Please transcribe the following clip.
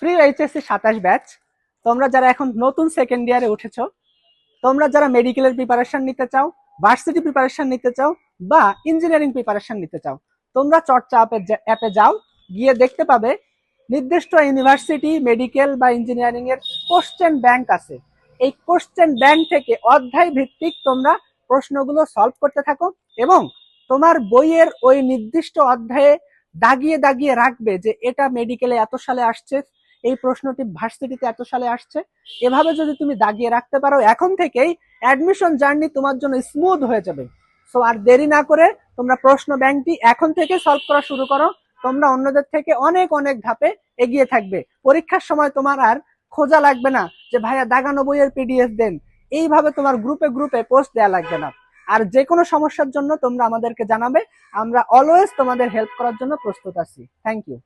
Pre HSC 27 batch, তোমরা যারা এখন নতুন সেকেন্ড ইয়ারে উঠেছো, তোমরা যারা মেডিকেলের প্রিপারেশন নিতে চাও, ভার্সিটি প্রিপারেশন নিতে চাও বা ইঞ্জিনিয়ারিং প্রিপারেশন নিতে চাও, তোমরা চর্চা অ্যাপে যাও, গিয়ে দেখতে পাবে নির্দিষ্ট ইউনিভার্সিটি, মেডিকেল বা ইঞ্জিনিয়ারিং এর কোশ্চেন ব্যাংক আছে। এই কোশ্চেন ব্যাংক থেকে অধ্যায় ভিত্তিক তোমরা প্রশ্নগুলো সলভ করতে থাকো এবং তোমার বইয়ের ওই নির্দিষ্ট অধ্যায়ে দাগিয়ে দাগিয়ে রাখবে যে এটা মেডিকেলে এত সালে আসছে, এই প্রশ্নটি ভার্সিটিতে এত সালে আসছে। এভাবে যদি তুমি দাগিয়ে রাখতে পারো, এখন থেকেই অ্যাডমিশন জার্নি তোমার জন্য স্মুথ হয়ে যাবে। সো আর দেরি না করে তোমরা প্রশ্ন ব্যাংকটি এখন থেকে সলভ করা শুরু করো। তোমরা অন্যদের থেকে অনেক অনেক ধাপে এগিয়ে থাকবে। পরীক্ষার সময় তোমার আর খোঁজা লাগবে না যে ভাইয়া দাগানো বইয়ের পিডিএফ দেন, এইভাবে তোমার গ্রুপে গ্রুপে পোস্ট দেওয়া লাগবে না। আর যে কোনো সমস্যার জন্য তোমরা আমাদেরকে জানাবে, আমরা অলওয়েজ তোমাদের হেল্প করার জন্য প্রস্তুত আছি। Thank you.